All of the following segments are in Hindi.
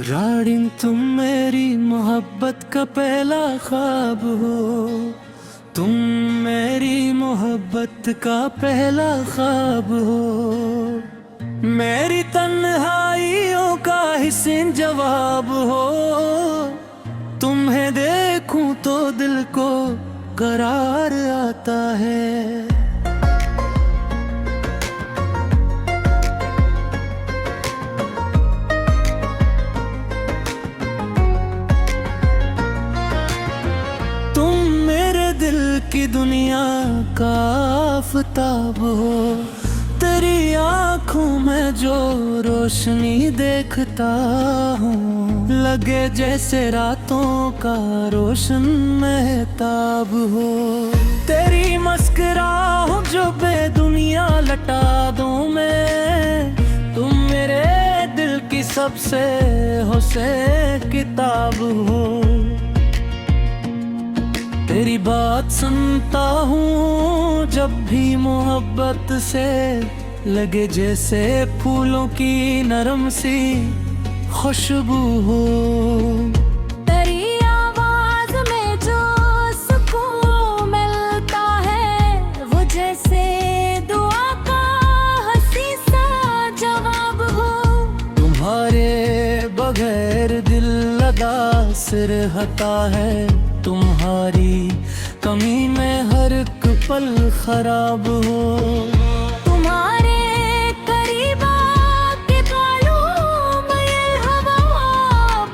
रानी तुम मेरी मोहब्बत का पहला ख्वाब हो। तुम मेरी मोहब्बत का पहला ख्वाब हो। मेरी तन्हाइयों का हिस्सें जवाब हो। तुम्हें देखूं तो दिल को करार आता है। की दुनिया का आफताब हो। तेरी आँखों में जो रोशनी देखता हूँ, लगे जैसे रातों का रोशन महताब हो। तेरी मुस्कुराहट जो बेदुनिया लटा दूँ मैं, तुम मेरे दिल की सबसे हुस्न किताब हो। तेरी बात सुनता हूँ जब भी मोहब्बत से, लगे जैसे फूलों की नरम सी खुशबू हो। तेरी आवाज में जो सुकून मिलता है, वो जैसे दुआ का हंसी सा जवाब हो। तुम्हारे बगैर दिल लगा सिर हता है। तुम्हारी कमी में हर एक पल खराब हो। तुम्हारे करीब आके मालूम ये हवा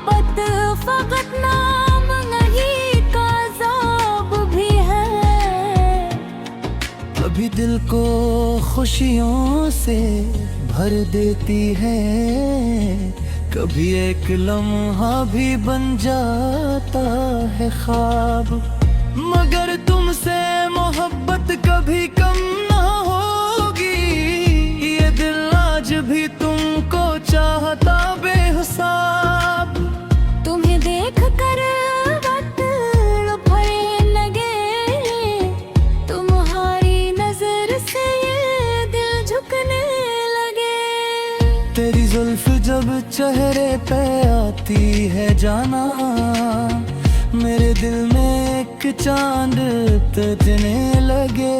बद फकत नाम नहीं का ज़ाब भी है। कभी दिल को खुशियों से भर देती है, कभी एक लम्हा भी बन जाता है ख्वाब। मगर तुमसे मोहब्बत कभी कम ना होगी। ये दिल आज भी तुमको चाहता बेहिसाब। तुम्हें देख कर वक्त लुभाने लगे, तुम्हारी नजर से ये दिल झुकने लगे। तेरी जुल्फ जब चेहरे पे आती है जाना, मेरे दिल में एक चांद तजने लगे।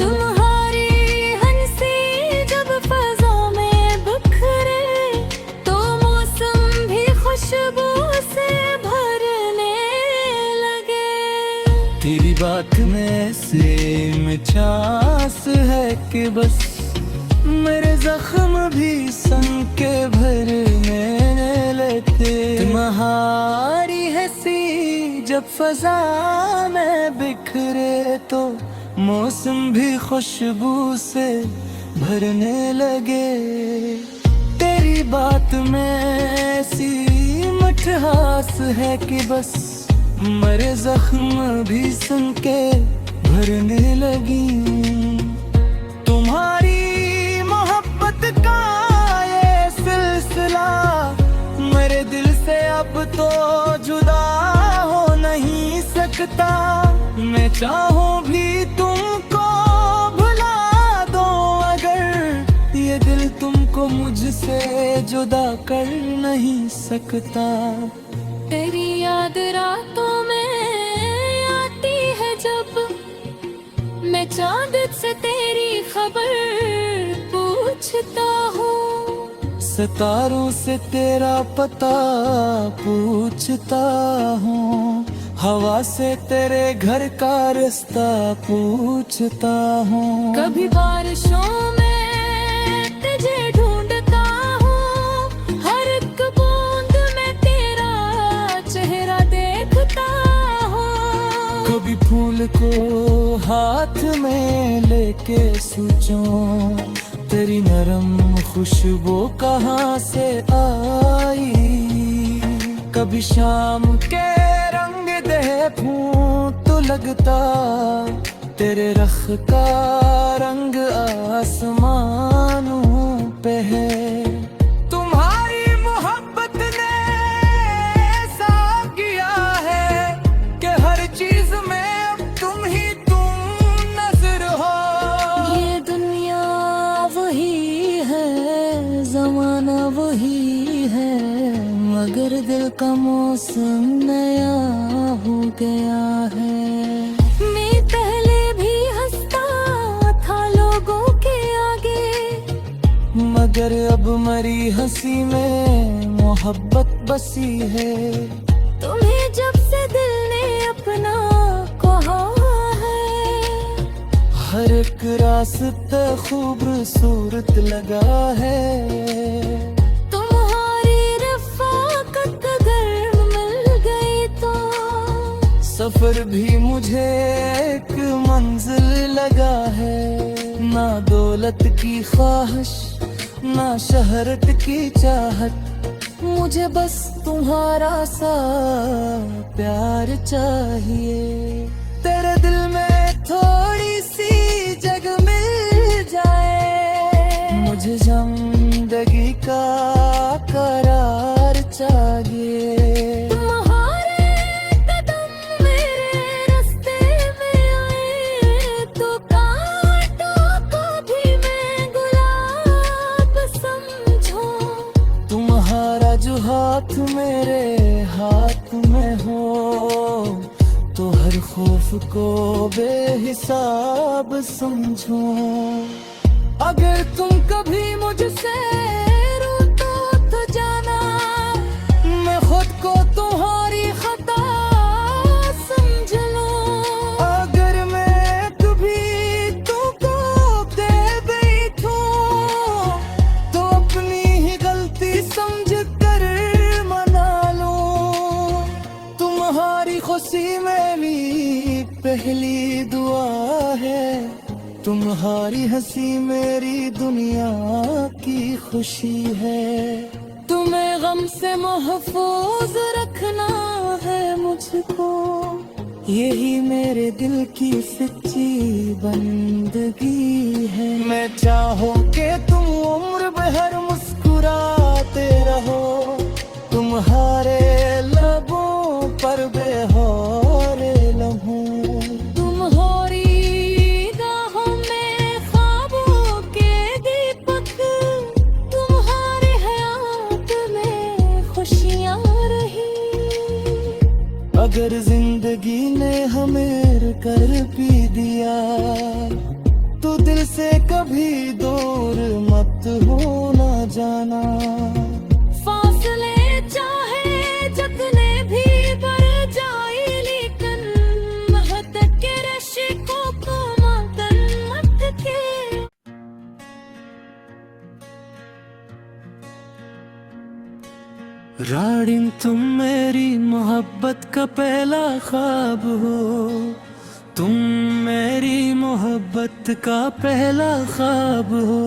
तुम्हारी हंसी जब फजा में बिखरे, तो मौसम भी खुशबू से भरने लगे। तेरी बात में से मिठास है कि बस मेरे जख्म भी सन के भरने लेते। तुम्हारी हंसी जब फजा में बिखरे, तो मौसम भी खुशबू से भरने लगे। तेरी बात में ऐसी मिठास है कि बस मेरे जख्म भी सन के भरने लगी। तुम्हारी का ये सिलसिला मेरे दिल से अब तो जुदा हो नहीं सकता। मैं चाहूं भी तुमको भुला दूं, अगर ये दिल तुमको मुझसे जुदा कर नहीं सकता। तेरी याद रातों में आती है जब, मैं चांद से तेरी खबर पूछता हूँ। सितारों से तेरा पता पूछता हूँ। हवा से तेरे घर का रास्ता पूछता हूँ। कभी बारिशों में तुझे ढूंढता हूँ, हर एक बूंद में तेरा चेहरा देखता हूँ। कभी फूल को हाथ में लेके सोचूं, तेरी नरम खुशबू कहाँ से आई। कभी शाम के रंग देखूं तो लगता तेरे रख का रंग आसमानों पे है। तुम्हारी मोहब्बत ने ऐसा किया है कि हर चीज में अब तुम ही तुम नजर हो। ये दुनिया वही है, जमाना वही है, मगर दिल का मौसम नया हो गया है। मैं पहले भी हंसता था लोगों के आगे, मगर अब मरी हंसी में मोहब्बत बसी है। तुम्हें जब से दिल ने अपना कहा है, हर एक रास्ता खूबसूरत लगा है। तुम्हारी रफ़ाकत अगर मिल गई तो सफर भी मुझे एक मंजिल लगा है। ना दौलत की ख्वाहिश, ना शहरत की चाहत, मुझे बस तुम्हारा सा प्यार चाहिए। तेरे दिल में थोड़ी सी जगह मिल जाए, मुझे जिंदगी का करार चाहिए। तुम्हारे कदम मेरे रास्ते में आए तो कांटों को भी मैं गुलाब समझो। तुम्हारा जो हाथ मेरे हाथ में हो, तो हर खौफ को बेहिसाब समझो। अगर तुम कभी मुझसे रूठो तो जाना, मैं खुद को तुम्हारी खता समझ लूं। अगर मैं कभी तुमको दे बैठूं, तो अपनी ही गलती समझ कर मना लूं। तुम्हारी खुशी मेरी पहली दुआ है, तुम्हारी हंसी मेरी दुनिया की खुशी है। तुम्हें गम से महफूज रखना है मुझको, यही मेरे दिल की सच्ची बंदगी है। मैं चाहूं कि तुम उम्र भर मुस्कुराते रहो, तुम्हारे लबों पर बेहोर लम्हों। तुम्हारी गाहों में ख्वाबों के दीपक, तुम्हारे हयात में खुशियाँ रही। अगर जिंदगी ने हमें कर भी दिया, तो दिल से कभी दूर मत होना जाना। फासले चाहे जितने भी बढ़ जाए, लेकिन महत के रशिकों को मातन मत के। रानी तुम मेरी मोहब्बत का पहला ख्वाब हो, तुम मेरी मोहब्बत का पहला ख्वाब हो।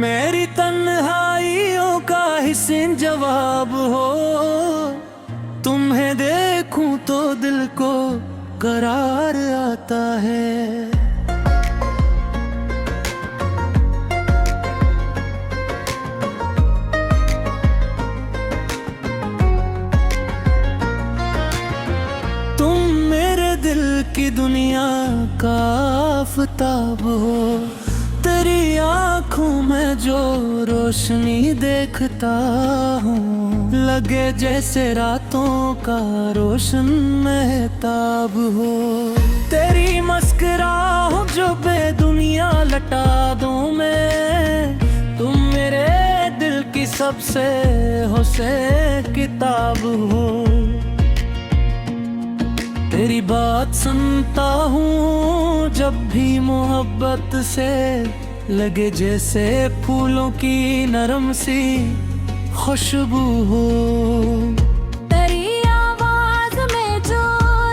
मेरी तन्हाइयों का हिस्सें जवाब हो, तुम्हें देखूं तो दिल को करार आता है। तुम मेरे दिल की दुनिया का आफताब हो, तेरी आँखों में जो रोशनी देखता हूँ, लगे जैसे रातों का रोशन महताब हो। तेरी मुस्कुराहट जो बेदुनिया लटा दूँ मैं, तुम मेरे दिल की सबसे हुस्न किताब हो। तेरी बात सुनता हूँ जब भी मोहब्बत से, लगे जैसे फूलों की नरम सी खुशबू हो। तेरी आवाज में जो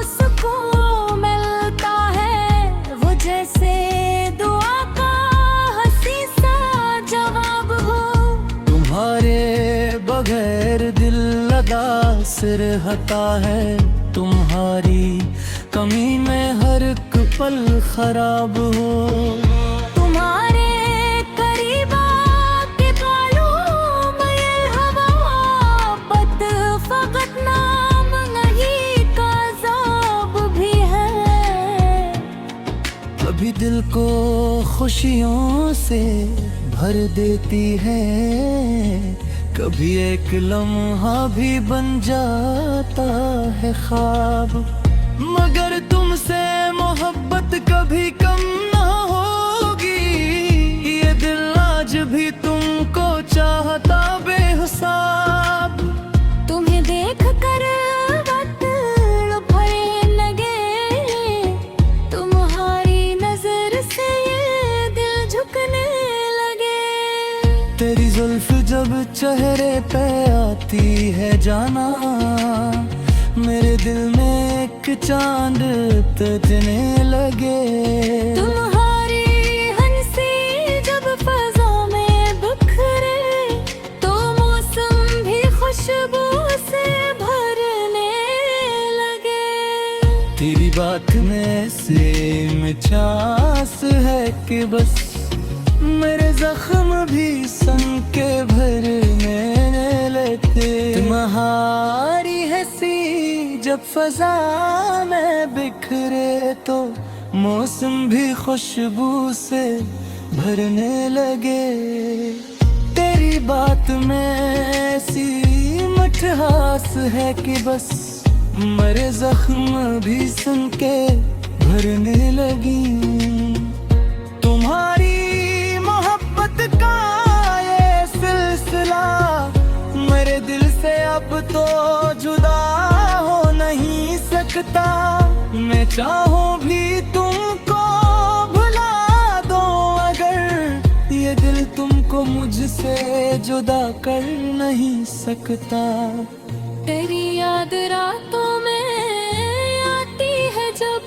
सुकून मिलता है, वो जैसे दुआ का हंसी सा जवाब हो। तुम्हारे बगैर दिल उदास रहता है, तुम्हारी कमी में हर एक पल खराब हो। तुम्हारे करीब आके मालूम ये हवा बद फकत नाम नहीं का ज़ाब भी है। कभी दिल को खुशियों से भर देती है, कभी एक लम्हा भी बन जाता है ख्वाब, मगर तुमसे मोहब्बत कभी कम ना होगी। ये दिल आज भी तुमको चाहता बेहिसाब। तुम्हें देख कर वक्त भरे लगे, तुम्हारी नजर से ये दिल झुकने लगे। तेरी जुल्फ जब चेहरे पे आती है जाना, मेरे दिल में एक चांद तजने लगे। तुम्हारी हंसी जब फजा में बिखरे, तो मौसम भी खुशबू से भरने लगे। तेरी बात में से मिठास है कि बस मेरे जख्म भी सन के भरने लगते। तुम्हारी हंसी जब फजा में बिखरे, तो मौसम भी खुशबू से भरने लगे। तेरी बात में ऐसी मिठास है कि बस मेरे जख्म भी सन के भरने लगी। तुम्हारी का ये सिलसिला मेरे दिल से अब तो जुदा हो नहीं सकता। मैं चाहूं भी तुमको भुला दूं, अगर ये दिल तुमको मुझसे जुदा कर नहीं सकता। तेरी याद रातों में आती है जब,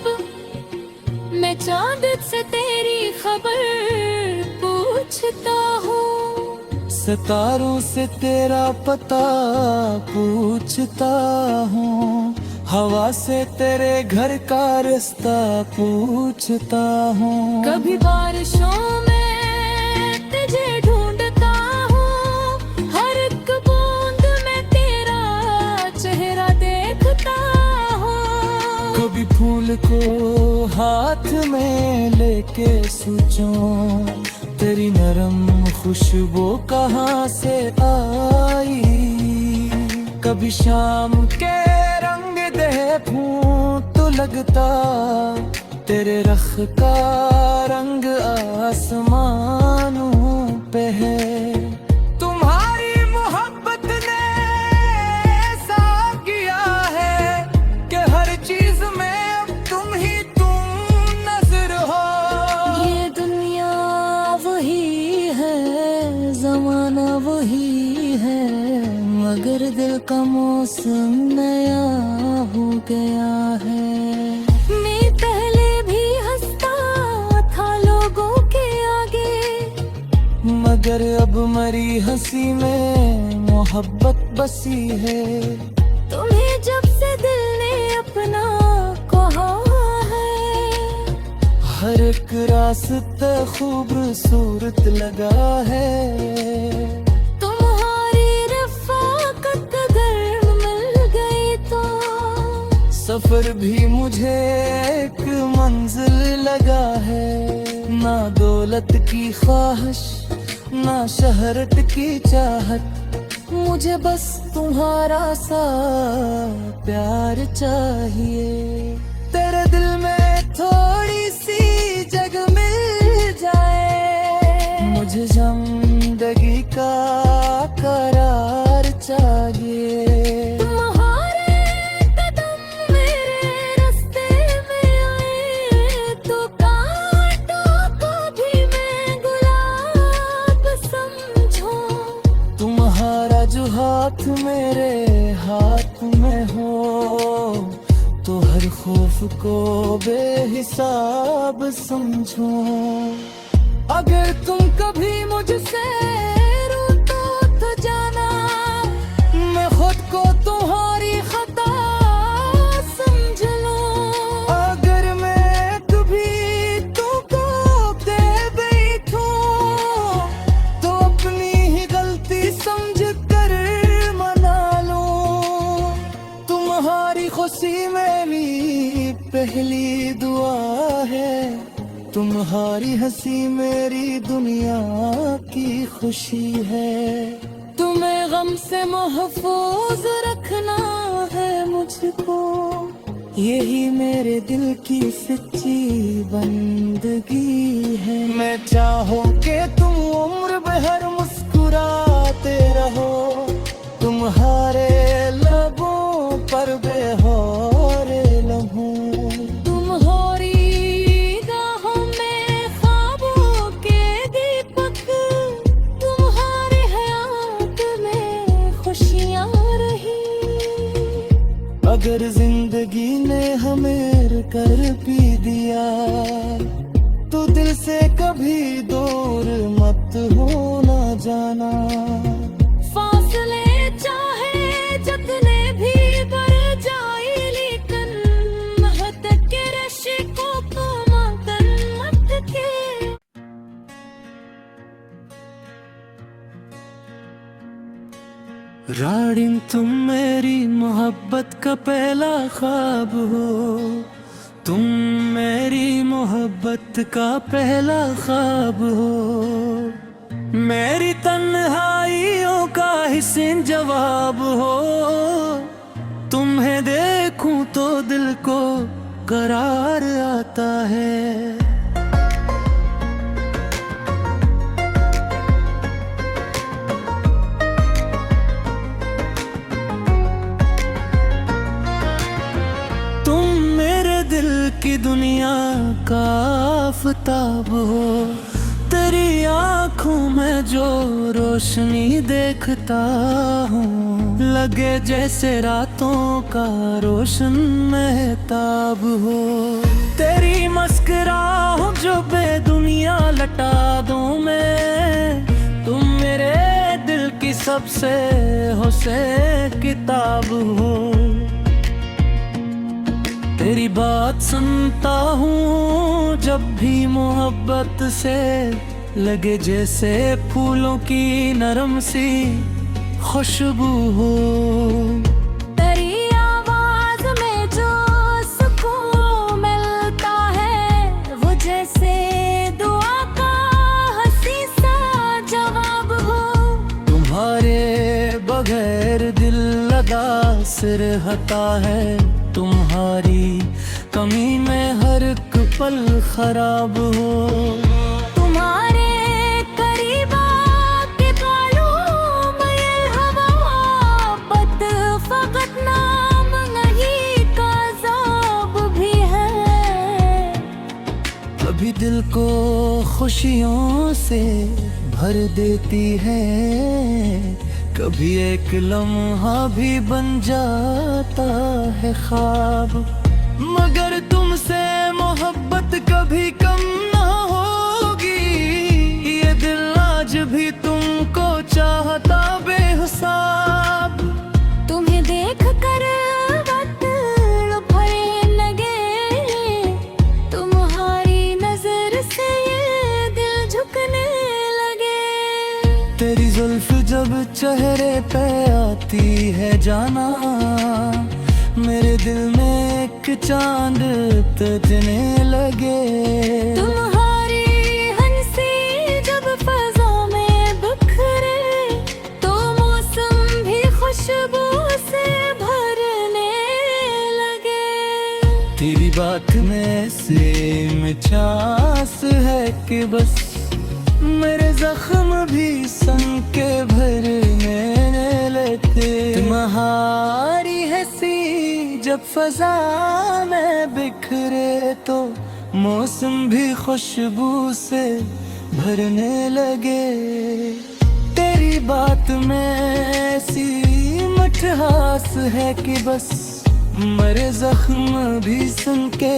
मैं चांद से तेरी खबर पूछता हूँ, सितारों से तेरा पता पूछता हूँ, हवा से तेरे घर का रास्ता पूछता हूँ। कभी बारिशों में तुझे ढूंढता हूँ, हर एक बूंद में तेरा चेहरा देखता हूँ। कभी फूल को हाथ में लेके सोचूं, तेरी नरम खुशबू कहाँ से आई। कभी शाम के रंग देखूं तो लगता तेरे रख का रंग आसमानों पे है। तुम्हारी मोहब्बत ने ऐसा किया है कि हर चीज में अब तुम ही नजर हो। ये दुनिया वही है, जमाना वही है, मगर दिल का मौसम नया हो गया है। मैं पहले भी हंसता था लोगों के आगे, मगर अब मरी हंसी में मोहब्बत बसी है। तुम्हें जब से दिल ने अपना कहा है, हर एक रास्ता खूबसूरत लगा है। तुम्हारी रफ़ाकत अगर मिल गई तो सफर भी मुझे एक मंजिल लगा है। ना दौलत की ख्वाहिश, ना शहरत की चाहत, मुझे बस तुम्हारा सा प्यार चाहिए। तेरे दिल में थोड़ी सी जगह मिल जाए, मुझे जिंदगी का करार चाहिए। तुम्हारे कदम मेरे रास्ते में आए, तो कांटों को भी मैं गुलाब समझूं। तुम्हारा जो हाथ मेरे हाथ में हो, तो हर खौफ को बेहिसाब समझो। अगर तुम कभी मुझसे रूठो तो जाना, मैं खुद को तुम्हारी खता समझ लूं। अगर मैं कभी तुमको दे बैठूं, तो अपनी ही गलती समझ कर मना लूं। तुम्हारी खुशी मेरी पहली दुआ है, तुम्हारी हंसी मेरी दुनिया की खुशी है। तुम्हें गम से महफूज रखना है मुझको, यही मेरे दिल की सच्ची बंदगी है। मैं चाहूं कि तुम उम्र भर मुस्कुराते रहो, तुम्हारे लबों पर बेहोर लम्हों, तुम्हारी गाहों में ख्वाबों के दीपक, तुम्हारे हयात में खुशियाँ रही। अगर जिंदगी ने हमें कर भी दिया, तो दिल से कभी दूर मत होना जाना। फासले चाहे जितने भी बढ़ जाए, लेकिन महत के रिश्तों को मातन मत के। रानी तुम मेरी मोहब्बत का पहला ख्वाब हो, तुम मेरी मोहब्बत का पहला ख्वाब हो, मेरी तन्हाइयों का हिस्सें जवाब हो। तुम्हें देखूं तो दिल को करार आता है। की दुनिया का आफताब हो, तेरी आँखों में जो रोशनी देखता हूँ, लगे जैसे रातों का रोशन महताब हो। तेरी मुस्कुराहट जो बेदुनिया लटा दूँ मैं, तुम मेरे दिल की सबसे हुस्न किताब हो। तेरी बात सुनता हूँ जब भी मोहब्बत से, लगे जैसे फूलों की नरम सी खुशबू हो। तेरी आवाज में जो सुकून मिलता है, वो जैसे दुआ का हंसी सा जवाब हो। तुम्हारे बगैर दिल उदास रहता है, तुम्हारी कमी में हर एक पल खराब हो। तुम्हारे करीब आके बालों में हवा मोहब्बत फकत नाम नहीं का ज़ाब भी है। कभी दिल को खुशियों से भर देती है, कभी एक लम्हा भी बन जाता है ख्वाब। मगर तुमसे मोहब्बत कभी कम ना होगी, ये दिल आज भी तुमको चाहता बेहिसाब। तुम्हें देख कर बादल भरे लगे, तुम्हारी नजर से ये दिल झुकने लगे। तेरी जुल्फ जब चेहरे पे आती है जाना, मेरे दिल में एक चांद तजने लगे। तुम्हारी हंसी जब फजा में बिखरे, तो मौसम भी खुशबू से भरने लगे। तेरी बात में से मिठास है कि बस मेरे जख्म भी सन के भरने लगते। तुम्हारी हंसी जब फजा में बिखरे, तो मौसम भी खुशबू से भरने लगे। तेरी बात में ऐसी मिठास है कि बस मेरे जख्म भी सन के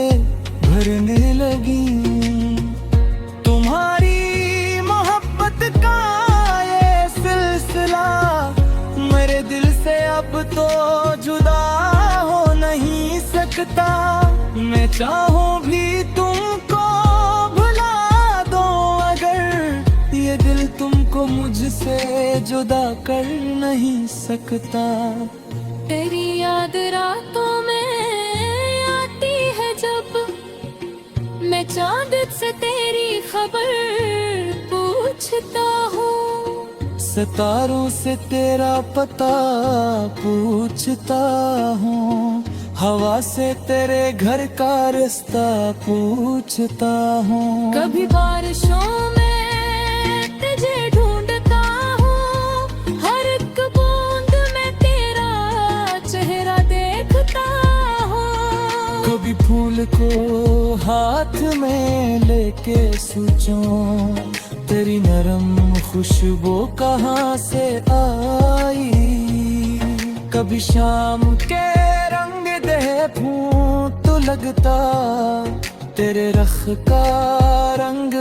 भरने लगी। तुम्हारी का ये सिलसिला मेरे दिल से अब तो जुदा हो नहीं सकता। मैं चाहूं भी तुमको भुला दो, अगर ये दिल तुमको मुझसे जुदा कर नहीं सकता। तेरी याद रातों में आती है जब, मैं चांद से तेरी खबर पूछता हूँ। सितारों से तेरा पता पूछता हूँ, हवा से तेरे घर का रास्ता पूछता हूँ। कभी बारिशों में तुझे ढूंढता हूँ, हर एक बूंद में तेरा चेहरा देखता हूँ। कभी फूल को हाथ में लेके सोचूं, तेरी नरम खुशबू कहाँ से आई। कभी शाम के रंग देखूं तो लगता तेरे रख का रंग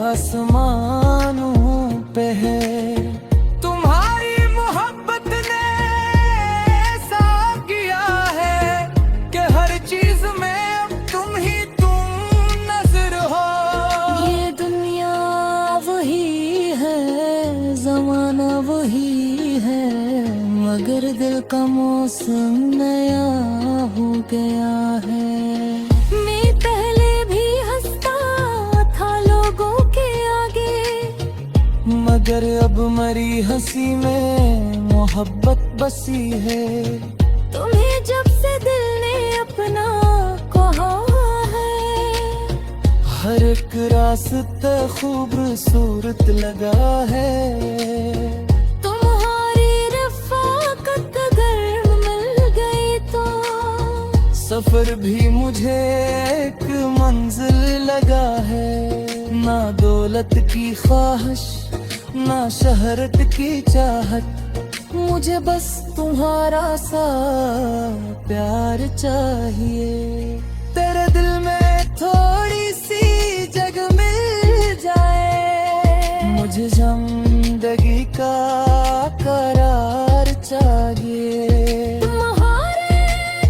आसमानों पे है। तुम्हारी मोहब्बत ने ऐसा किया है कि हर चीज में अब तुम ही तुम नजर हो। ये दुनिया वही है, जमाना वही है, मगर दिल का मौसम नया हो गया है। मैं पहले भी हंसता था लोगों के आगे, मगर अब मरी हंसी में मोहब्बत बसी है। तुम्हें जब से दिल ने अपना कहा है, हर एक रास्ता खूबसूरत लगा है। तुम्हारी रफ़ाकत अगर मिल गई तो सफर भी मुझे एक मंजिल लगा है। ना दौलत की ख्वाहिश, ना शहरत की चाहत, मुझे बस तुम्हारा सा प्यार चाहिए। तेरे दिल में थोड़ी सी जगह मिल जाए, मुझे जिंदगी का करार चाहिए। तुम्हारे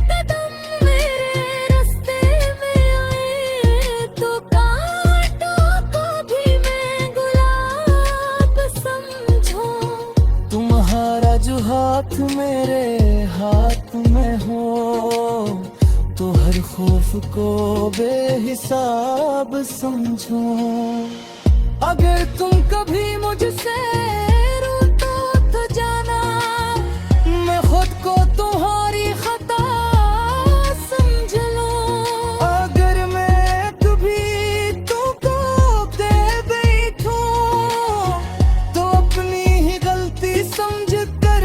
कदम मेरे रास्ते में आए तो कांटों को भी मैं गुलाब समझूं। तुम्हारा जो हाथ मेरे हाथ में हो, तो हर खौफ को बेहिसाब समझो। अगर तुम कभी मुझसे रूठो तो जाना, मैं खुद को तुम्हारी खता समझ लूं। अगर मैं कभी तुमको दे बैठूं, तो अपनी ही गलती समझ कर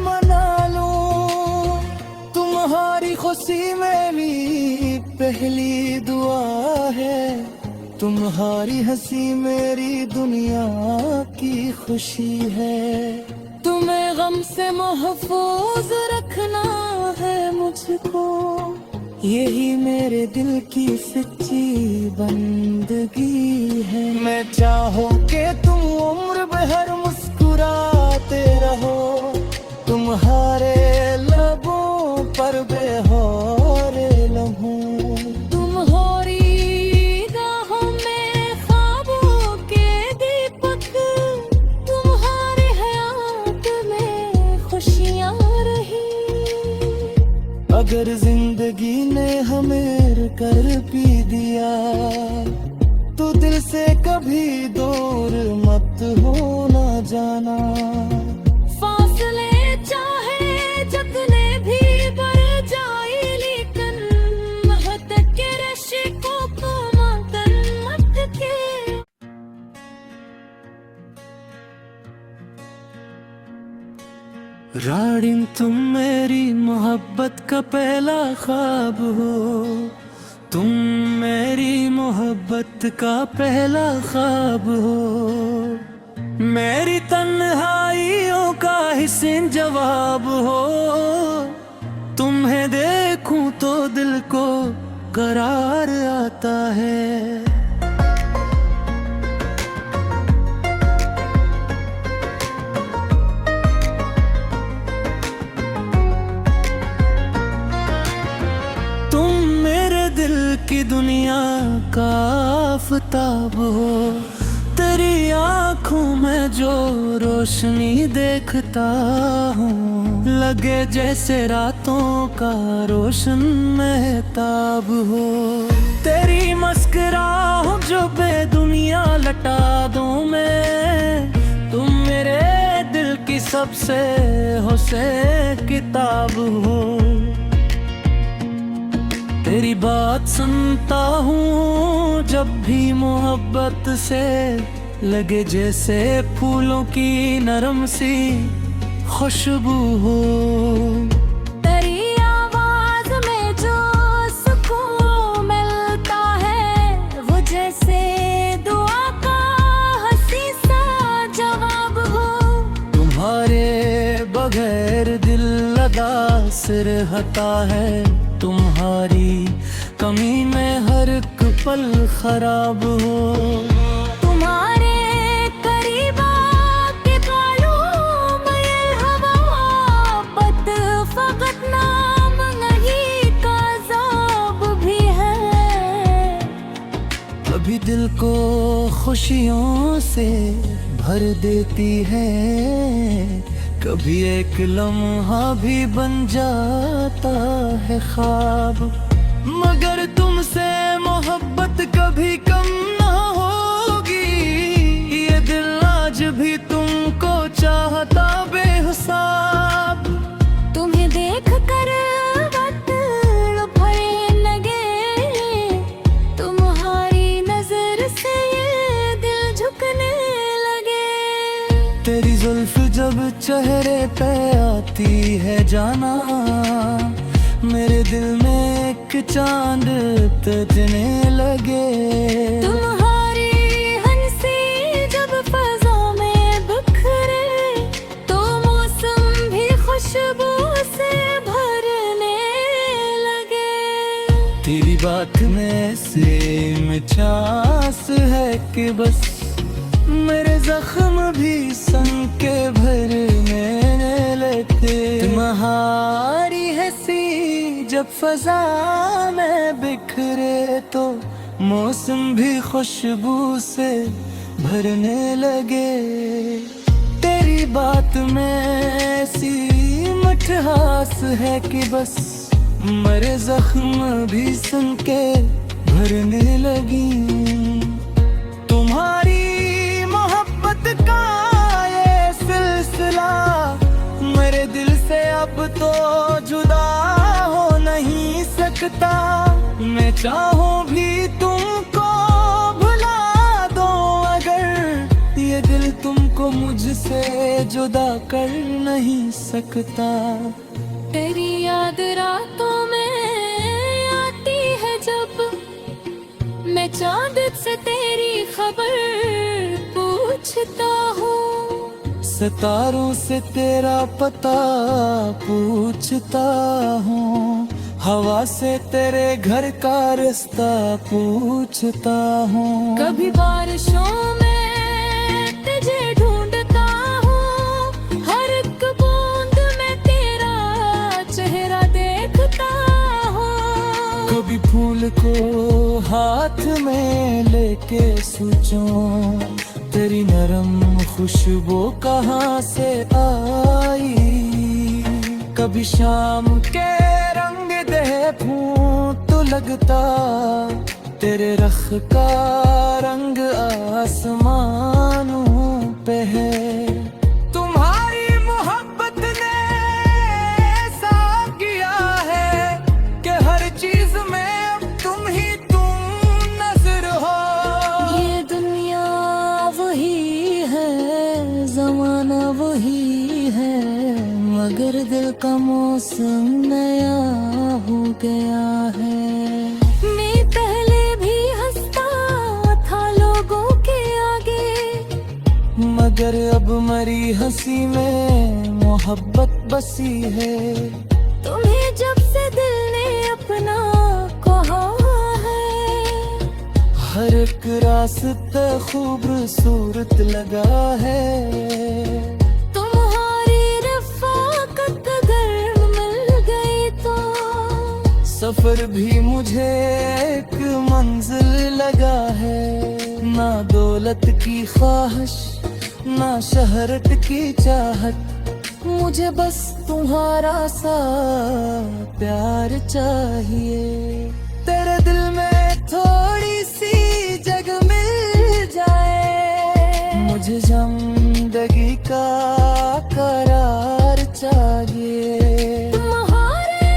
मना लूं। तुम्हारी खुशी मेरी पहली दुआ है, तुम्हारी हंसी मेरी दुनिया की खुशी है। तुम्हें गम से महफूज रखना है मुझको, यही मेरे दिल की सच्ची बंदगी है। मैं चाहूं कि तुम उम्र भर मुस्कुराते रहो, तुम्हारे लबों पर बेहोर लम्हों। तुम्हारी राहों में ख्वाबों के दीपक, तुम्हारे हयात में खुशियाँ रही। अगर जिंदगी ने हमें कर भी दिया, तो दिल से कभी दूर मत होना जाना। फासले चाहे जितने भी बढ़ जाए, लेकिन महक के रश्कों को मातन मत के। रानी तुम मेरी मोहब्बत का पहला ख्वाब हो, तुम मेरी मोहब्बत का पहला ख्वाब हो। मेरी तन्हाइयों का हिस्सें जवाब हो, तुम्हें देखूं तो दिल को करार आता है। तुम मेरे दिल की दुनिया का आफताब हो, तेरी आँखों में जो रोशनी देखता हूँ, लगे जैसे रातों का रोशन महताब हो। तेरी मुस्कुराहट जो बेदुनिया लटा दूँ मैं, तुम मेरे सबसे हुस्से किताब हूँ। तेरी बात सुनता हूँ जब भी मोहब्बत से लगे, जैसे फूलों की नरम सी खुशबू हो। तेरी आवाज में जो सुकून मिलता है, वो जैसे दुआ का हंसी सा जवाब हो। तुम्हारे बगैर दिल उदास रहता है, तुम्हारी कमी में हर एक पल खराब हो। तुम्हारे करीब आके बालों में हवा बद फकत नाम नहीं का ज़ाब भी है। अभी दिल को खुशियों से भर देती है, कभी एक लम्हा भी बन जाता है ख्वाब। मगर तुमसे मोहब्बत कभी कम ना होगी, ये दिल आज भी तुमको चाहता बेहिसाब। तुम्हें देख कर वक्त भरे लगे, तुम्हारी नजर से ये दिल झुकने लगे। तेरी जुल्फ जब चेहरे पे आती है जाना, मेरे दिल में एक चांद तजने लगे। तुम्हारी हंसी जब फजा में बिखरे, तो मौसम भी खुशबू से भरने लगे। तेरी बात में से मिठास है कि बस मेरे जख्म भी सन के भरने लगते। तुम्हारी हंसी जब फजा में बिखरे, तो मौसम भी खुशबू से भरने लगे। तेरी बात में ऐसी मिठास है कि बस मेरे जख्म भी सन के भरने लगी। तुम्हारी का ये सिलसिला मेरे दिल से अब तो जुदा हो नहीं सकता। मैं चाहूं भी तुमको भुला दूं, अगर ये दिल तुमको मुझसे जुदा कर नहीं सकता। तेरी याद रातों में आती है जब, मैं चांद से तेरी खबर पूछता हूँ, सितारों से तेरा पता पूछता हूँ, हवा से तेरे घर का रास्ता पूछता हूँ। कभी बारिशों में तुझे ढूंढता हूँ, हर एक बूंद में तेरा चेहरा देखता हूँ। कभी फूल को हाथ में लेके सोचूं, तेरी नरम खुशबू कहाँ से आई। कभी शाम के रंग देखूं तो लगता तेरे रख का रंग आसमानों पे है। तुम्हारी मोहब्बत ने ऐसा किया है कि हर चीज में अब तुम ही नजर हो। ये दुनिया वही है, जमाना वही है, मगर दिल का मौसम नया हो गया है। मैं पहले भी हंसता था लोगों के आगे, मगर अब मरी हंसी में मोहब्बत बसी है। तुम्हें जब से दिल ने अपना कहा है, हर एक रास्ता खूबसूरत लगा है। तुम्हारी रफ़ाकत अगर मिल गई तो सफर भी मुझे एक मंजिल लगा है। ना दौलत की ख्वाहिश, ना शहरत की चाहत, मुझे बस तुम्हारा सा प्यार चाहिए। तेरे दिल में थोड़ी सी जगह मिल जाए, मुझे जिंदगी का करार चाहिए। तुम्हारे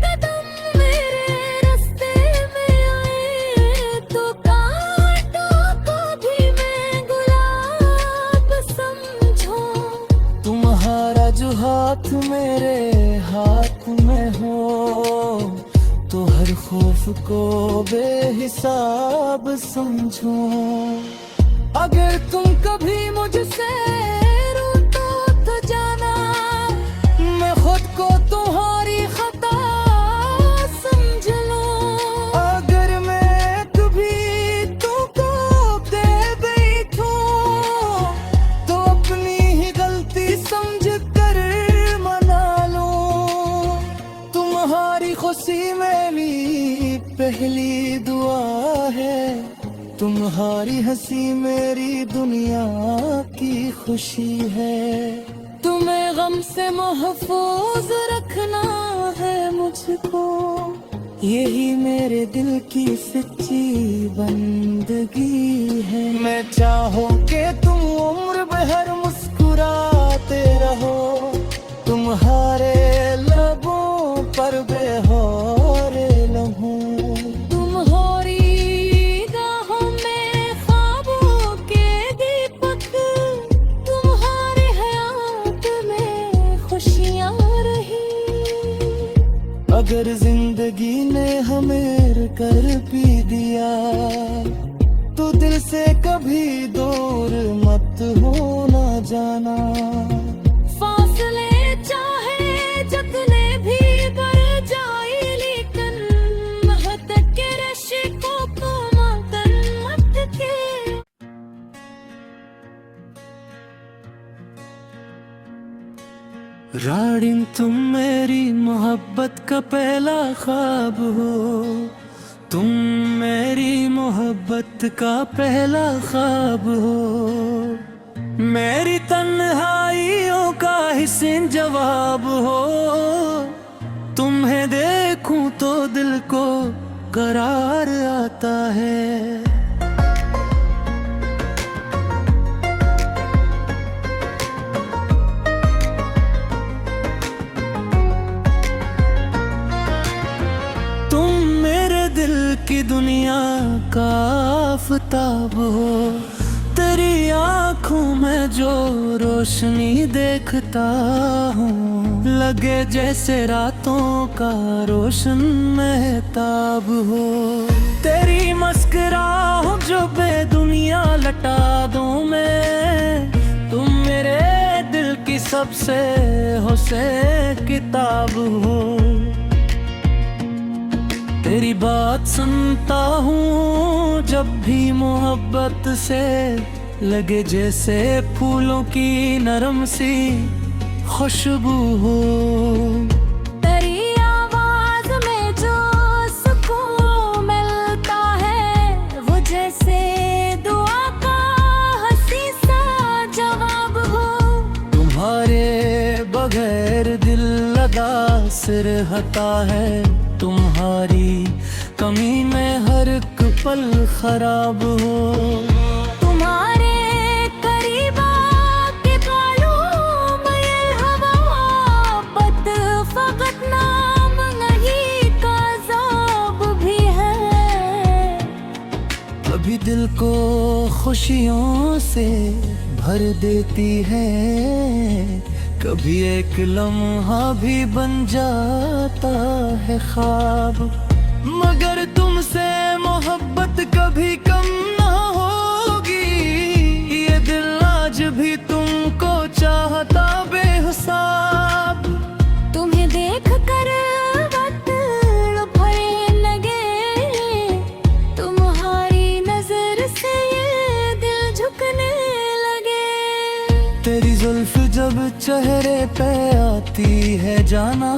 कदम मेरे रास्ते में आए तो कांटों को भी मैं गुलाब समझो। तुम्हारा जो हाथ मेरे हाथ में हो तो हर खौफ को बेहिसाब समझो। अगर तुम कभी मुझसे रूठो तो जाना मैं खुद को तुम्हारी खता समझ लो। अगर मैं कभी तुमको दे बैठूं तो अपनी ही गलती समझ कर मना लो। तुम्हारी खुशी मेरी पहली दुआ है, तुम्हारी हंसी मेरी दुनिया की खुशी है। तुम्हें गम से महफूज रखना है मुझको, यही मेरे दिल की सच्ची बंदगी है। मैं चाहूं कि तुम उम्र भर मुस्कुराते रहो, तुम्हारे लबों पर बेहोर लम्हों। अगर जिंदगी ने हमें कर भी दिया तो दिल से कभी दूर मत होना जाना। फासले चाहे जितने भी बढ़ जाए लेकिन महत के रश्कों को मातन मत के। रानी तुम मेरी मोहब्बत का पहला ख्वाब हो, तुम मेरी मोहब्बत का पहला ख्वाब हो। मेरी तन्हाइयों का हिस्सें जवाब हो, तुम्हें देखूं तो दिल को करार आता है। की दुनिया का आफताब हो, तेरी आँखों में जो रोशनी देखता हूँ लगे जैसे रातों का रोशन महताब हो। तेरी मुस्कुराहट जो बेदुनिया लटा दूँ मैं, तुम मेरे दिल की सबसे हुस्न किताब हो। तेरी बात सुनता हूँ जब भी मोहब्बत से, लगे जैसे फूलों की नरम सी खुशबू हो। तेरी आवाज में जो सुकून मिलता है वो जैसे दुआ का हंसी सा जवाब हो। तुम्हारे बगैर दिल लगा सिर हता है, तुम्हारी कमी में हर एक पल खराब हो। तुम्हारे करीब आके मालूम ये हवाबत फकत नाम नहीं काज़ाब भी है। अभी दिल को खुशियों से भर देती है, कभी एक लम्हा भी बन जाता है ख्वाब। मगर तुमसे मोहब्बत कभी कम ना होगी, ये दिल आज भी तुमको चाहता बेहिसाब। तुम्हें देख कर वक्त भरने लगे, तुम्हारी नजर से ये दिल झुकने लगे। तेरी जुल्फ जब चेहरे पे आती है जाना,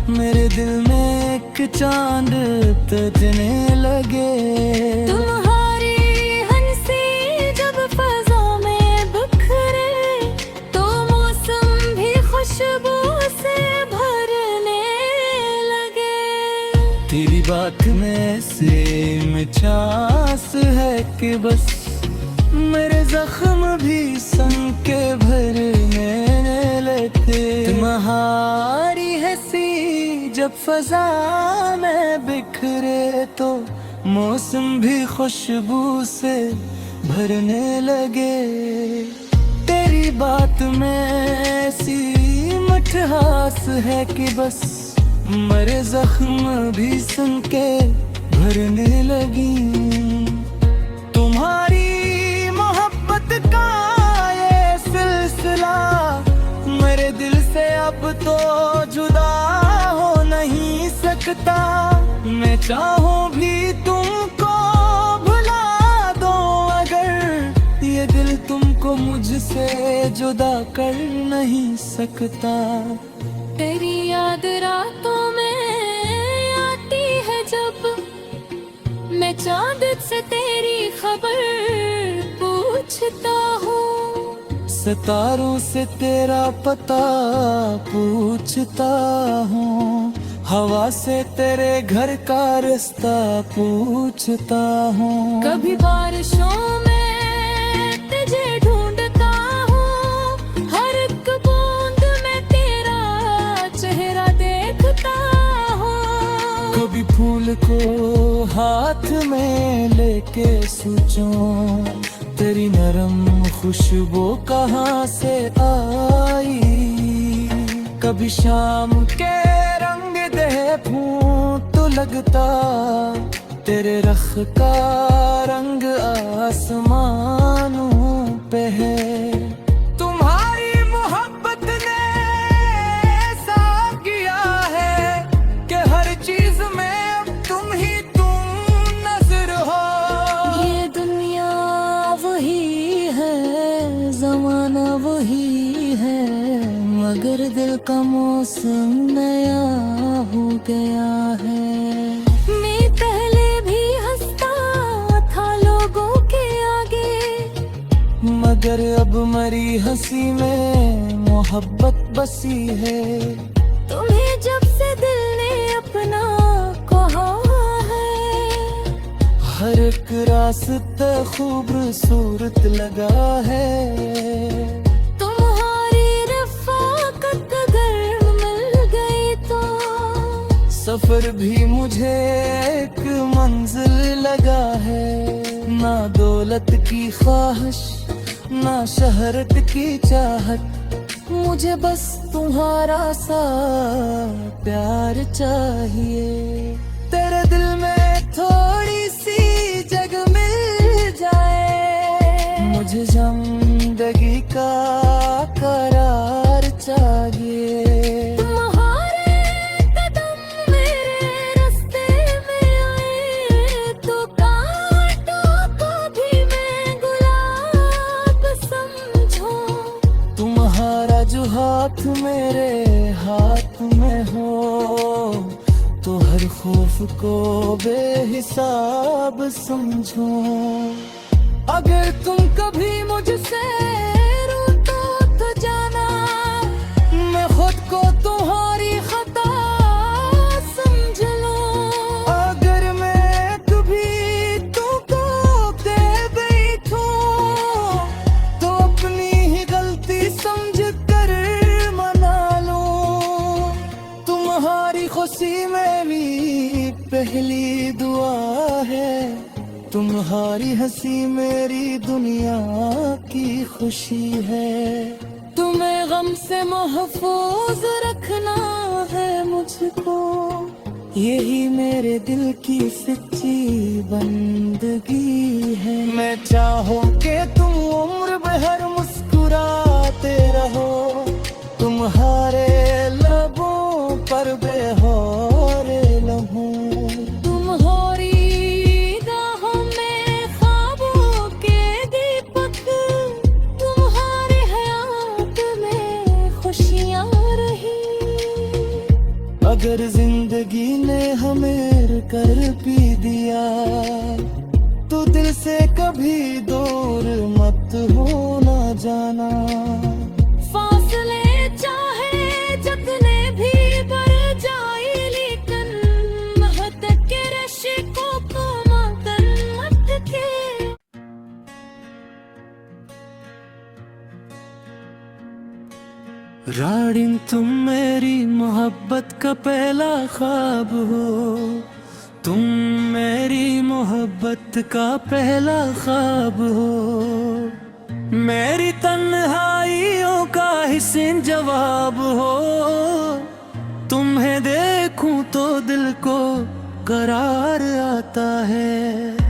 मेरे दिल में एक चांद तजने लगे। तुम्हारी हंसी जब फजा में बिखरे तो मौसम भी खुशबू से भरने लगे। तेरी बात में से मिठास है कि बस मेरे जख्म भी संग के भर फजा में बिखरे तो मौसम भी खुशबू से भरने लगे। तेरी बात में ऐसी मिठास है कि बस मरे जख्म भी सुन के भरने लगी। तुम्हारी मोहब्बत का ये सिलसिला मेरे दिल से अब तो जुदा हो नहीं सकता। मैं चाहूं भी तुमको भुला दो अगर ये दिल तुमको मुझसे जुदा कर नहीं सकता। तेरी याद रातों में आती है जब मैं चांद से तेरी खबर पूछता हूँ। सितारों से तेरा पता पूछता हूँ, हवा से तेरे घर का रास्ता पूछता हूँ। कभी बारिशों में तुझे ढूंढता हूँ, हर एक बूंद में तेरा चेहरा देखता हूँ। कभी फूल को हाथ में लेके सोचूं तेरी नरम खुशबू कहाँ से आई। कभी शाम के रंग देखूं तो लगता तेरे रख का रंग आसमानों पे है। तुम्हारी मोहब्बत ने ऐसा किया है कि हर चीज में अब तुम ही तुम नजर हो। ये दुनिया वही है, जमाना वही है, मगर दिल का मौसम नया हो गया है। मैं पहले भी हंसता था लोगों के आगे, मगर अब मरी हंसी में मोहब्बत बसी है। तुम्हें जब से दिल ने अपना कहा है, हर एक रास्ता खूबसूरत लगा है। तुम्हारी रफ़ाकत अगर मिल गई तो सफर भी मुझे एक मंजिल लगा है। ना दौलत की ख्वाहिश ना शहरत की चाहत, मुझे बस तुम्हारा सा प्यार चाहिए। तेरे दिल में थोड़ी सी जगह मिल जाए, मुझे जिंदगी का करार चाहिए। तुम्हारे कदम मेरे रास्ते में आए तो कांटों को भी मैं गुलाब समझूं। तुम्हारा जो हाथ मेरे हाथ में हो तो हर खौफ को बेहिसाब समझो। अगर तुम कभी मुझसे रूठो तो जाना मैं खुद को तुम्हारी खता समझ लूं। अगर मैं कभी तुमको दे बैठूं तो अपनी ही गलती समझ कर मना लूं। तुम्हारी खुशी मेरी पहली दुआ है, तुम्हारी हंसी मेरी दुनिया की खुशी है। तुम्हें गम से महफूज रखना है मुझको, यही मेरे दिल की सच्ची बंदगी है। मैं चाहूं कि तुम उम्र भर मुस्कुराते रहो, तुम्हारे लबों पर बेहोर लहूं। तुम्हारी राहों में ख्वाबों के दीपक, तुम्हारे हयात में खुशियाँ रही। अगर जिंदगी ने हमें कर भी दिया तो दिल से कभी दूर मत होना जाना। फासले चाहे जितने भी बढ़ जाए, लेकिन महत के रश्कों को मातन मत के। रानी तुम मेरी मोहब्बत का पहला ख्वाब हो, तुम मेरी मोहब्बत का पहला ख्वाब हो, मेरी तन्हाइयों का हिस्सें जवाब हो, तुम्हें देखूं तो दिल को करार आता है।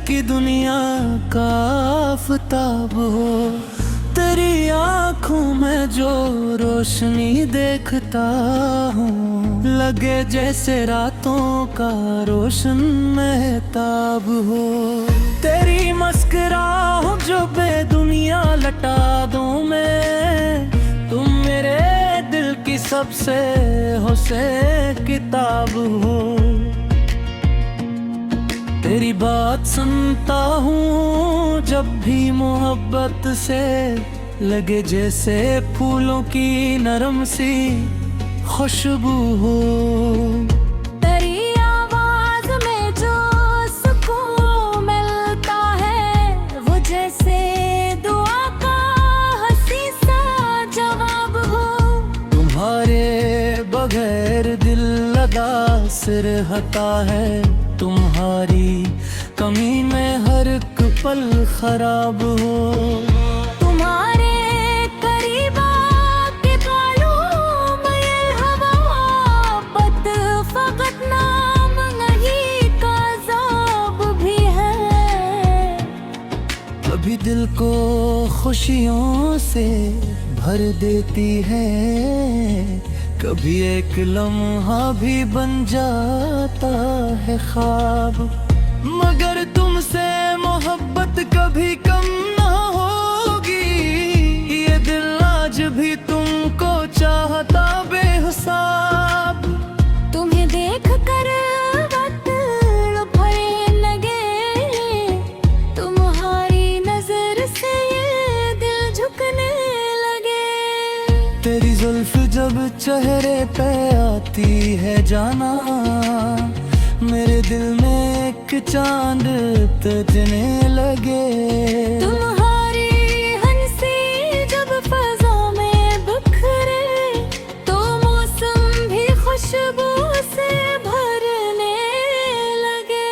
की दुनिया का आफताब हो, तेरी आँखों में जो रोशनी देखता हूँ, लगे जैसे रातों का रोशन महताब हो। तेरी मुस्कुराहट जो बेदुनिया लटा दूँ मैं, तुम मेरे दिल की सबसे हुस्न किताब हो। तेरी बात सुनता हूँ जब भी मोहब्बत से, लगे जैसे फूलों की नरम सी खुशबू हो। तेरी आवाज में जो सुकून मिलता है, वो जैसे दुआ का हंसी सा जवाब हो। तुम्हारे बगैर दिल उदास रहता है, तुम्हारी कमी में हर एक पल खराब हो। तुम्हारे करीब आके मालूम ये हवा बद फकत नाम नहीं काज़ाब भी है। कभी दिल को खुशियों से भर देती है, कभी एक लम्हा भी बन जाता है ख्वाब। मगर तुमसे मोहब्बत कभी कम ना होगी, ये दिल आज भी तुमको चाहता बेहिसाब। तुम्हें देख कर वक्त भरे लगे, तुम्हारी नजर से ये दिल झुकने लगे। तेरी जुल्फ जब चेहरे पे आती है जाना, मेरे दिल में एक चांद तजने लगे। तुम्हारी हंसी जब फजा में बिखरे, तो मौसम भी खुशबू से भरने लगे।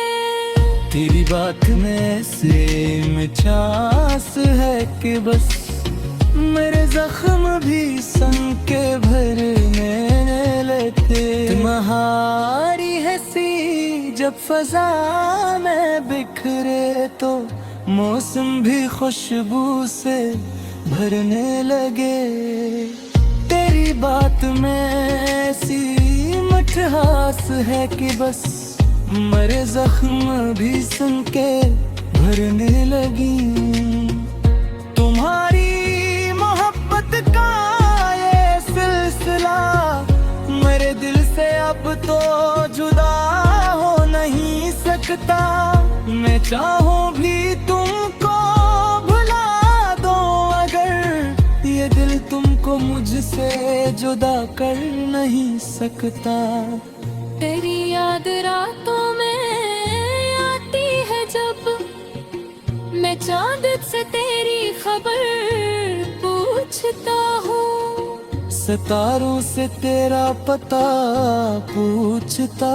तेरी बात में से मिठास है कि बस मेरे जख्म भी सन के भरने लगते। तुम्हारी हंसी जब फजा में बिखरे, तो मौसम भी खुशबू से भरने लगे। तेरी बात में ऐसी मिठास है कि बस मेरे जख्म भी सन के भरने लगी। तुम्हारी का ये सिलसिला मेरे दिल से अब तो जुदा हो नहीं सकता। मैं चाहूं भी तुमको भुला दो, अगर ये दिल तुमको मुझसे जुदा कर नहीं सकता। तेरी याद रातों में आती है जब, मैं चांद से तेरी खबर पूछता हूँ, सितारों से तेरा पता पूछता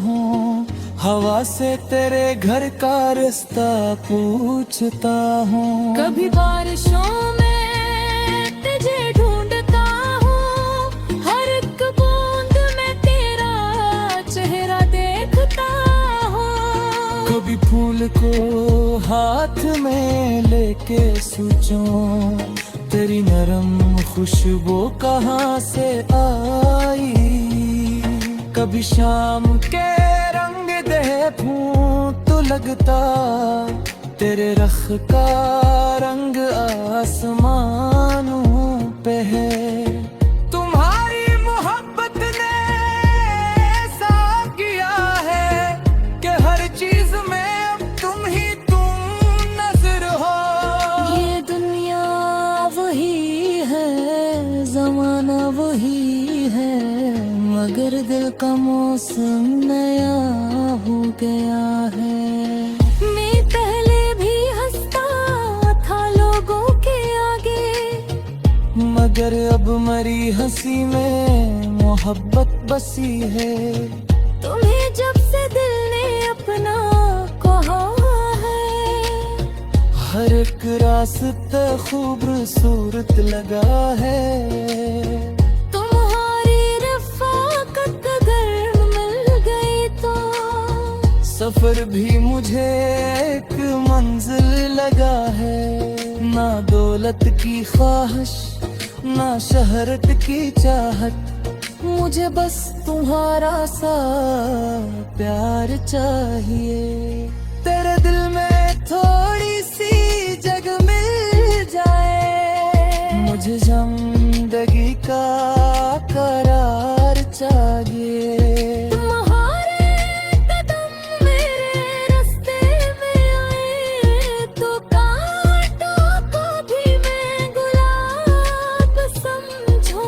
हूँ, हवा से तेरे घर का रास्ता पूछता हूँ। कभी बारिशों में तुझे ढूंढता हूँ, हर एक बूंद में तेरा चेहरा देखता हूँ। कभी फूल को हाथ में लेके सोचूं, तेरी नरम खुशबू कहाँ से आई। कभी शाम के रंग देखूं तो लगता तेरे रख का रंग आसमानों पे है। तुम्हारी मोहब्बत ने ऐसा किया है कि हर चीज में अब तुम ही तुम नजर हो। ये दुनिया वही है, जमाना वही है, मगर दिल का मौसम नया हो गया है। मैं पहले भी हंसता था लोगों के आगे, मगर अब मरी हंसी में मोहब्बत बसी है। तुम्हें जब से दिल ने अपना कहा है, हर एक रास्ता खूबसूरत लगा है। तुम्हारी रफ़ाकत अगर मिल गई तो सफर भी मुझे एक मंजिल लगा है। ना दौलत की ख्वाहिश ना शहरत की चाहत, मुझे बस तुम्हारा सा प्यार चाहिए। तेरे दिल में थोड़ी सी जगह मिल जाए, मुझे जिंदगी का करार चाहिए। तुम्हारे कदम मेरे रास्ते में आए तो कांटों को भी मैं गुलाब समझो।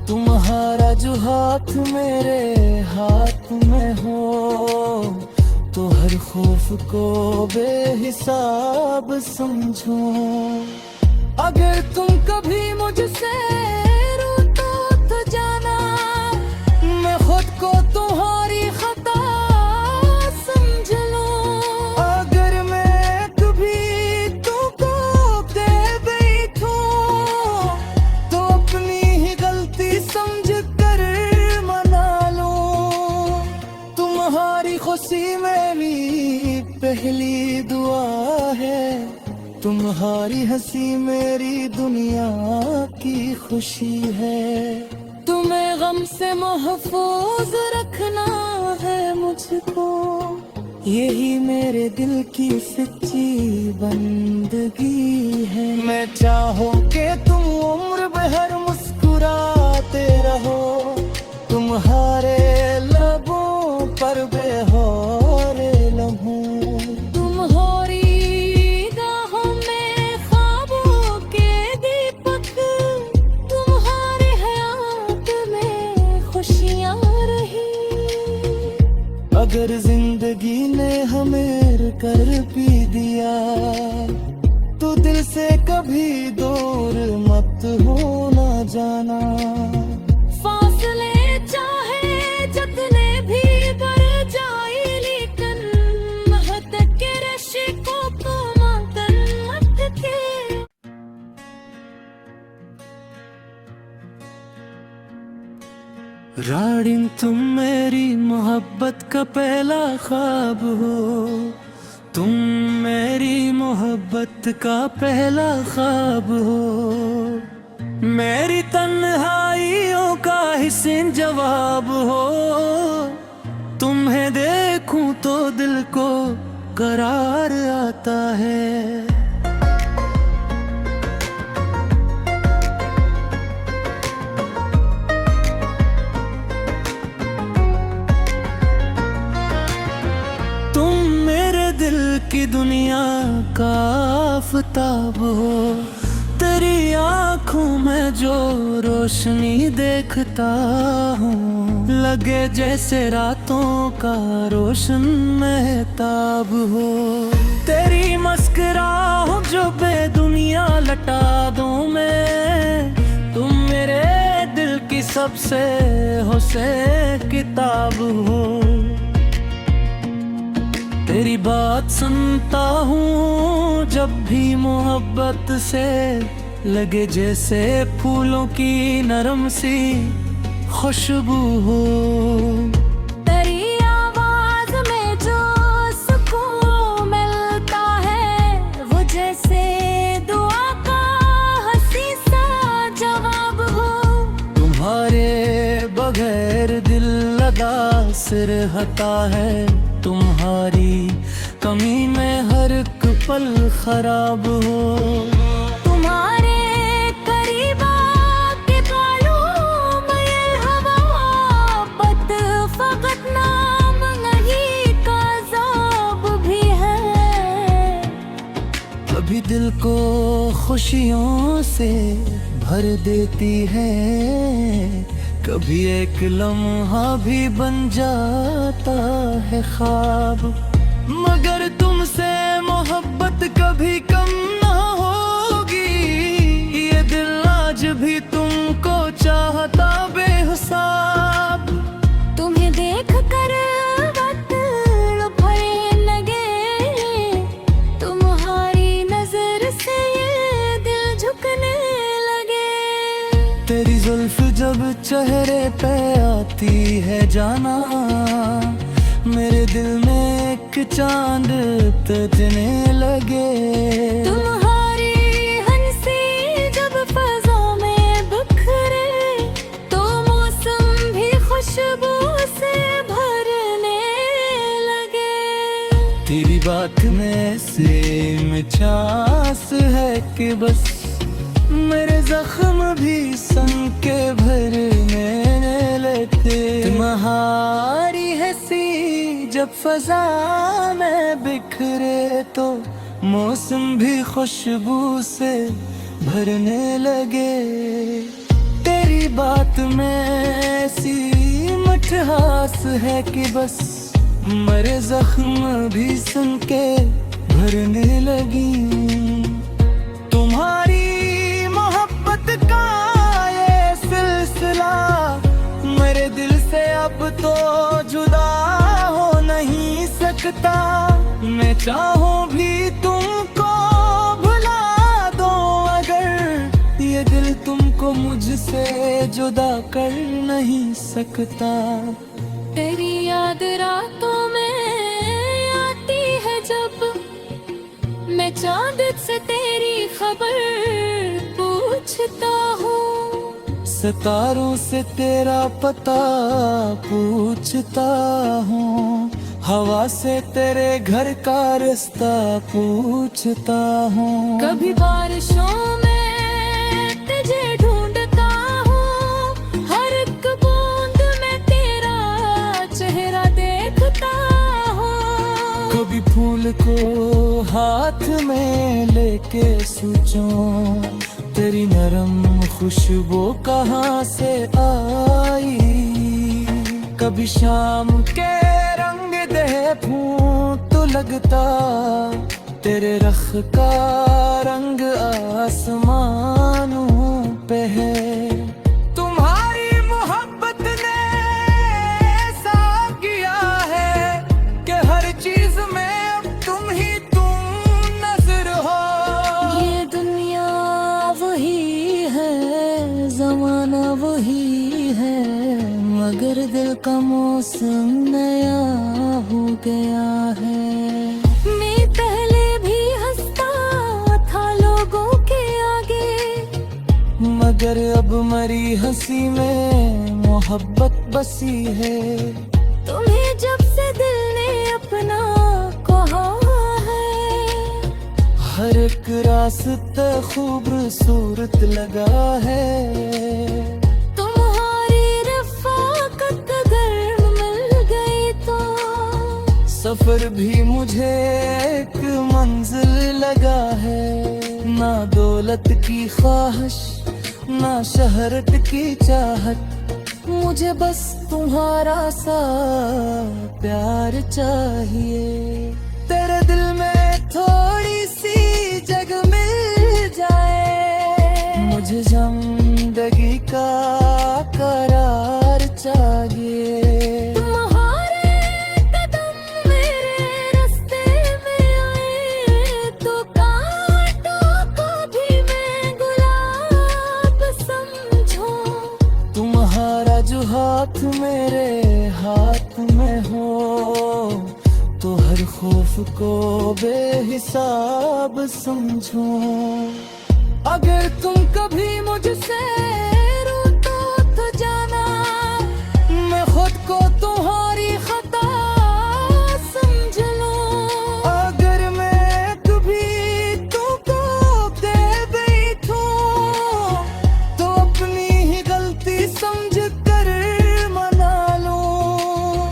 तुम्हारा जो हाथ मेरे हाथ में हो तो हर खौफ को बेहिसाब समझो। अगर तुम कभी मुझसे रूठो तो जाना, मैं खुद को तुम्हारी खता समझ लूं। अगर मैं कभी तुमको दे बैठूं तो अपनी ही गलती समझ कर मना लूं। तुम्हारी खुशी मेरी पहली दुआ है, तुम्हारी हंसी मेरी दुनिया की खुशी है। तुम्हें गम से महफूज रखना है मुझको, यही मेरे दिल की सच्ची बंदगी है। मैं चाहूं कि तुम उम्र भर मुस्कुराते रहो, तुम्हारे लबों पर बेहोर लम्हों। तुम्हारी निगाहों में ख्वाबों के दीपक, तुम्हारे हयात में खुशियाँ रही। अगर जिंदगी ने हमें कर भी दिया तो दिल से कभी दूर मत होना जाना। फासले चाहे जितने भी बढ़ जाए, लेकिन महक के रिश्तों को मातन मत के। रानी तुम मेरी मोहब्बत का पहला ख्वाब हो, तुम मेरी मोहब्बत का पहला ख्वाब हो। मेरी तन्हाइयों का हिस्सें जवाब हो, तुम्हें देखूं तो दिल को करार आता है। तुम मेरे दिल की दुनिया का आफताब हो, तेरी आँखों में जो रोशनी देखता हूँ, लगे जैसे रातों का रोशन महताब हो। तेरी मुस्कुराहट जो बेदुनिया लटा दूँ मैं, तुम मेरे दिल की सबसे हुस्न किताब हो। तेरी बात सुनता हूँ जब भी मोहब्बत से, लगे जैसे फूलों की नरम सी खुशबू हो। तेरी आवाज में जो सुकून मिलता है, वो जैसे दुआ का हंसी सा जवाब हो। तुम्हारे बगैर दिल उदास रहता है, तुम्हारी कमी में हर एक पल खराब हो। तुम्हारे करीब आके बालों में हवा बद फकत नाम नहीं का ज़ाब भी है। कभी दिल को खुशियों से भर देती है, कभी एक लम्हा भी बन जाता है ख्वाब, मगर तुमसे मोहब्बत कभी कम ना होगी। ये दिल आज भी तुमको चाहता बेहिसाब। तुम्हें देख कर वक्त भरे लगे, तुम्हारी नजर से ये दिल झुकने लगे। तेरी जुल्फ जब चेहरे पे आती है जाना, मेरे दिल में एक चांद तजने लगे। तुम्हारी हंसी जब फजा में बिखरे, तो मौसम भी खुशबू से भरने लगे। तेरी बात में से मिठास है कि बस मेरे जख्म भी सन के भरने लगते। तुम्हारी हंसी जब फजा में बिखरे, तो मौसम भी खुशबू से भरने लगे। तेरी बात में ऐसी मिठास है कि बस मेरे जख्म भी सन के भरने लगी। तुम्हारी का ये सिलसिला मेरे दिल से अब तो जुदा हो नहीं सकता। मैं चाहूं भी तुमको भुला दूं, अगर ये दिल तुमको मुझसे जुदा कर नहीं सकता। तेरी याद रातों में आती है जब, मैं चांद से तेरी खबर पूछता हूँ। सितारों से तेरा पता पूछता हूँ, हवा से तेरे घर का रास्ता पूछता हूँ। कभी बारिशों में तुझे ढूंढता हूँ, हर एक बूंद में तेरा चेहरा देखता हूँ। कभी फूल को हाथ में लेके सोचूं, तेरी नरम खुशबू कहाँ से आई। कभी शाम के रंग देखूं तो लगता तेरे रख का रंग आसमानों पे है। तुम्हारी मोहब्बत ने ऐसा किया है कि हर चीज में अब तुम ही नजर हो। ये दुनिया वही है, जमाना वही है, मगर दिल का मौसम नया हो गया है। मैं पहले भी हंसता था लोगों के आगे, मगर अब मरी हंसी में मोहब्बत बसी है। तुम्हें जब से दिल ने अपना कहा है, हर एक रास्ता खूबसूरत लगा है। तुम्हारी रफ़ाकत अगर मिल गई तो सफर भी मुझे एक मंजिल लगा है। ना दौलत की ख्वाहिश, ना शहरत की चाहत, मुझे बस तुम्हारा सा प्यार चाहिए। तेरे दिल में थोड़ी सी जगह मिल जाए, मुझे जिंदगी का करार चाहिए। तुम्हारे कदम मेरे रास्ते में आए, तो कांटों को भी मैं गुलाब समझूं। तुम्हारा जो हाथ मेरे हाथ में हो, तो हर खौफ को बेहिसाब समझो। अगर तुम कभी मुझसे रूठो तो जाना, मैं खुद को तुम्हारी खता समझ लूं। अगर मैं कभी तुमको दे बैठूं, तो अपनी ही गलती समझ कर मना लूं।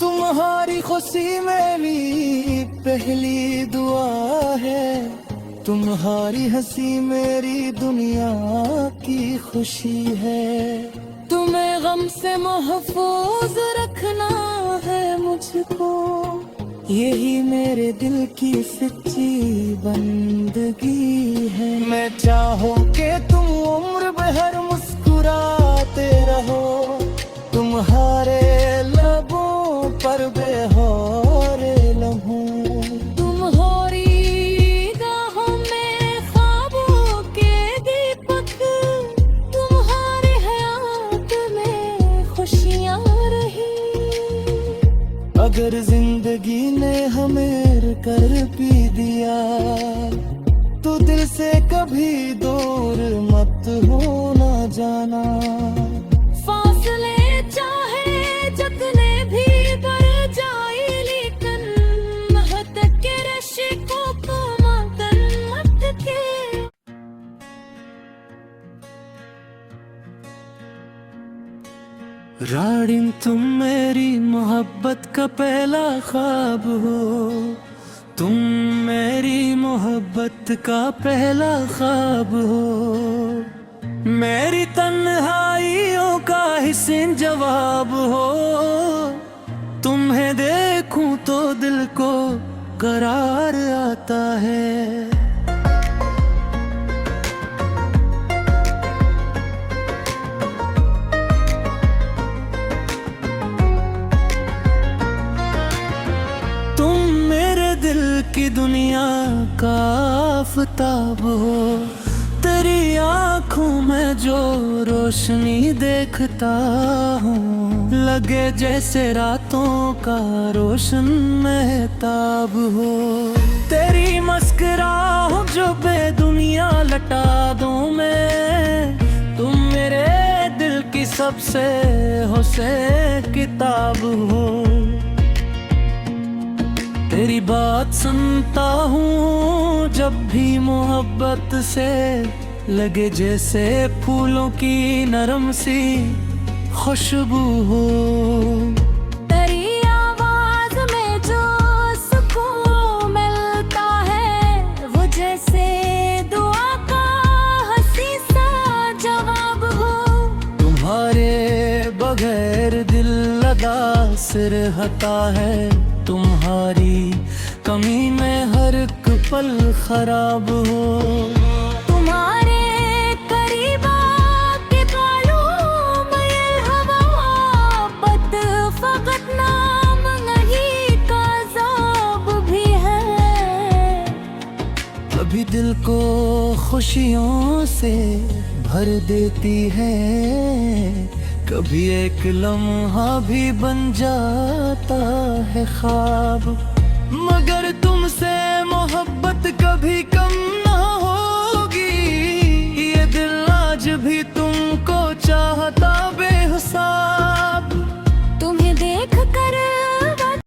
तुम्हारी खुशी मेरी पहली दुआ है, तुम्हारी हंसी मेरी दुनिया की खुशी है। तुम्हें गम से महफूज रखना है मुझको, यही मेरे दिल की सच्ची बंदगी है। मैं चाहूं कि तुम उम्र भर मुस्कुराते रहो, तुम्हारे लबों पर बेहोरे लम्हों, तुम्हारी गाहों में ख्वाबों के दीपक, तुम्हारे हयात में खुशियाँ रही। अगर जिंदगी ने हमें कर भी दिया, तो दिल से कभी दूर मत होना जाना। फासले चाहे जितने भी बढ़ जाए, लेकिन महतक के रश्कों को मातन मत के। रानी तुम मेरी मोहब्बत का पहला ख्वाब हो, तुम मेरी मोहब्बत का पहला ख्वाब हो। मेरी तन्हाइयों का हिस्सें जवाब हो, तुम्हें देखूं तो दिल को करार आता है। की दुनिया का आफताब हो, तेरी आँखों में जो रोशनी देखता हूँ, लगे जैसे रातों का रोशन महताब हो। तेरी मुस्कुराहट जो बेदुनिया लटा दूँ मैं, तुम मेरे दिल की सबसे हुस्न किताब हो। तेरी बात सुनता हूँ जब भी मोहब्बत से, लगे जैसे फूलों की नरम सी खुशबू हो। तेरी आवाज में जो सुकून मिलता है, वो जैसे दुआ का हंसी सा जवाब हो। तुम्हारे बगैर दिल लगा सिर हता है, तुम्हारी कमी में हर एक पल खराब हो। तुम्हारे करीब आके बालों में ये हवा बद फकत नाम नहीं का ज़ाब भी है। अभी दिल को खुशियों से भर देती है, कभी एक लम्हा भी बन जाता है ख्वाब। मगर तुमसे मोहब्बत कभी